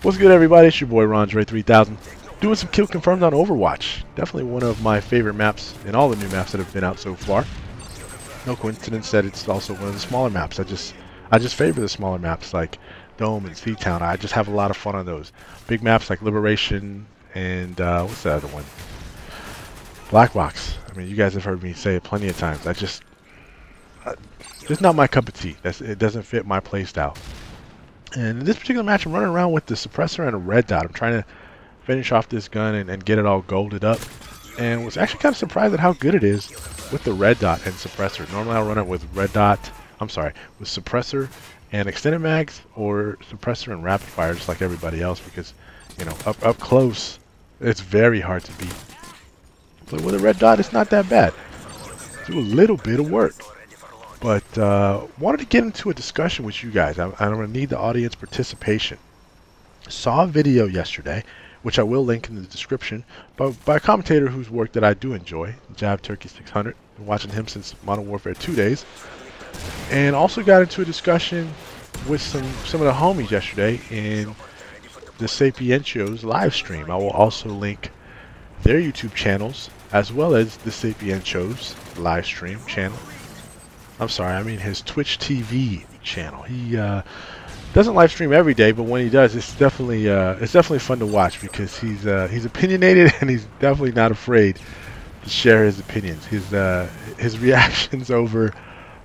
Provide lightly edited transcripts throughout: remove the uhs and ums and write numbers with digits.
What's good, everybody? It's your boy Ronjray3000 doing some kill confirmed on Overwatch. Definitely one of my favorite maps in all the new maps that have been out so far. No coincidence that it's also one of the smaller maps. I just favor the smaller maps like Dome and Seatown. I just have a lot of fun on those. Big maps like Liberation and what's the other one? Black Box. I mean, you guys have heard me say it plenty of times. It's not my cup of tea. It doesn't fit my playstyle. And in this particular match, I'm running around with the suppressor and a red dot. I'm trying to finish off this gun and get it all golded up. And was actually kind of surprised at how good it is with the red dot and suppressor. Normally I'll run it with with suppressor and extended mags, or suppressor and rapid fire just like everybody else, because, you know, up close, it's very hard to beat. But with a red dot, it's not that bad. Do a little bit of work. But wanted to get into a discussion with you guys. I'm going to need the audience participation. Saw a video yesterday, which I will link in the description, by a commentator whose work that I do enjoy, MW3. Been watching him since Modern Warfare 2 days. And also got into a discussion with some of the homies yesterday in TheSapientio's live stream. I will also link their YouTube channels as well as TheSapientio's live stream channel. I'm sorry, I mean his Twitch TV channel. He doesn't live stream every day, but when he does, it's definitely fun to watch, because he's opinionated, and he's definitely not afraid to share his opinions. His reactions over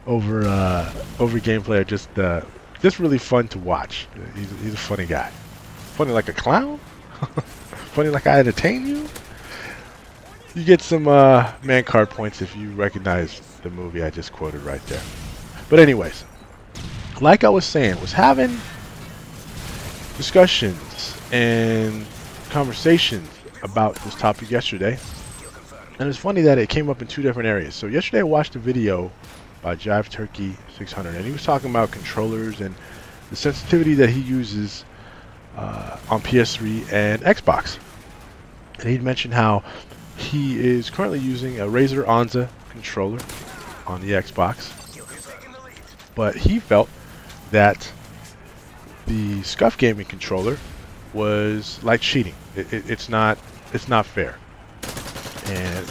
gameplay are just really fun to watch. He's a funny guy. Funny like a clown. Funny like I entertain you. You get some man card points if you recognize the movie I just quoted right there. But anyways, like I was saying, was having discussions and conversations about this topic yesterday. And it's funny that it came up in two different areas. So yesterday I watched a video by JiveTurkey600, and he was talking about controllers and the sensitivity that he uses on PS3 and Xbox. And he'd mentioned how he is currently using a Razer Onza controller on the Xbox, but he felt that the Scuf gaming controller was like cheating. It's not fair. And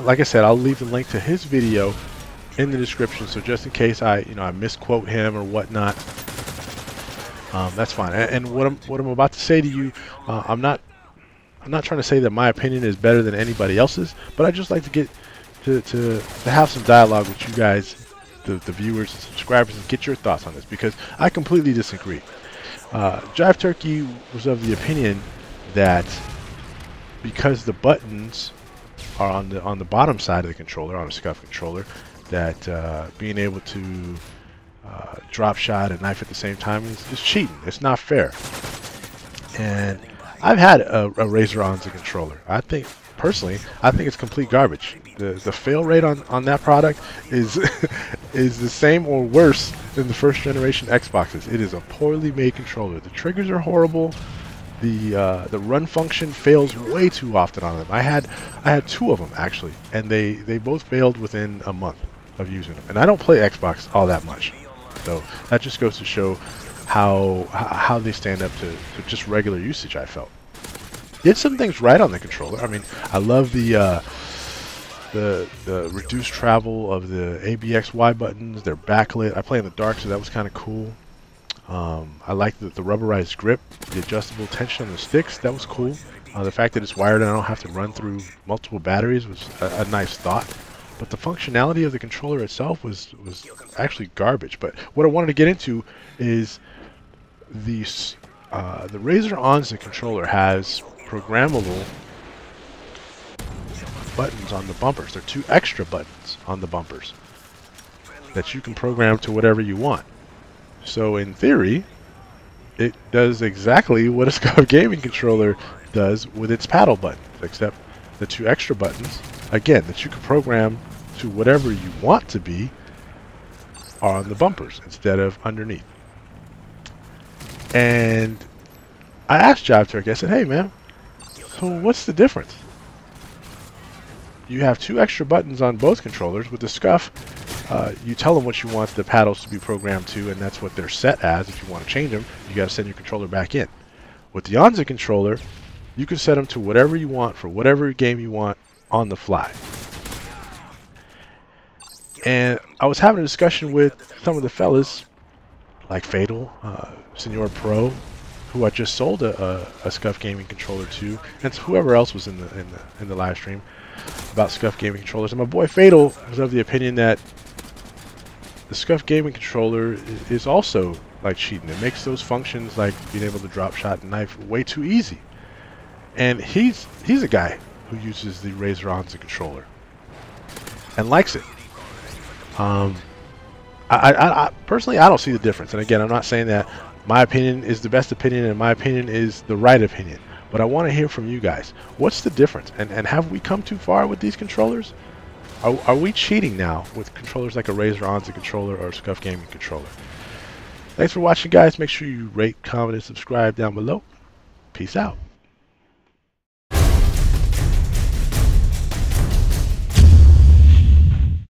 like I said, I'll leave the link to his video in the description, so just in case I misquote him or whatnot, that's fine. And what I'm about to say to you, I'm not trying to say that my opinion is better than anybody else's, but I just like to get to have some dialogue with you guys, the viewers and subscribers, and get your thoughts on this, because I completely disagree. JiveTurkey was of the opinion that because the buttons are on the bottom side of the controller, on a Scuf controller, that being able to drop shot and knife at the same time is cheating. It's not fair. And I've had a Razer Onza controller. Personally, I think it's complete garbage. The fail rate on that product is is the same or worse than the first generation Xboxes. It is a poorly made controller. The triggers are horrible. The run function fails way too often on them. I had two of them actually, and they both failed within a month of using them. And I don't play Xbox all that much, so that just goes to show how they stand up to just regular usage. I felt did some things right on the controller. I mean, I love the reduced travel of the ABXY buttons. They're backlit. I play in the dark, so that was kind of cool. I like the rubberized grip, the adjustable tension on the sticks. That was cool. The fact that it's wired and I don't have to run through multiple batteries was a nice thought. But the functionality of the controller itself was actually garbage. But what I wanted to get into is the Razer Onza controller has programmable buttons on the bumpers. There are two extra buttons on the bumpers that you can program to whatever you want. So in theory, it does exactly what a Scuf gaming controller does with its paddle buttons, except the two extra buttons, again, that you can program to whatever you want to be, are on the bumpers instead of underneath. And I asked JiveTurkey, I said, hey man, so what's the difference? You have two extra buttons on both controllers. With the Scuf, you tell them what you want the paddles to be programmed to, and that's what they're set as. If you want to change them, you got to send your controller back in. With the Onza controller, you can set them to whatever you want for whatever game you want on the fly. And I was having a discussion with some of the fellas, like Fatal, SenorProe, who I just sold a Scuf gaming controller to, and whoever else was in the live stream about Scuf gaming controllers. And my boy Fatal was of the opinion that the Scuf gaming controller is also like cheating. It makes those functions like being able to drop shot and knife way too easy. And he's a guy who uses the Razer Onza controller and likes it. I personally, I don't see the difference. And again, I'm not saying that my opinion is the best opinion and my opinion is the right opinion. But I want to hear from you guys. What's the difference? And have we come too far with these controllers? Are we cheating now with controllers like a Razer Onza controller or a Scuf gaming controller? Thanks for watching, guys. Make sure you rate, comment, and subscribe down below. Peace out.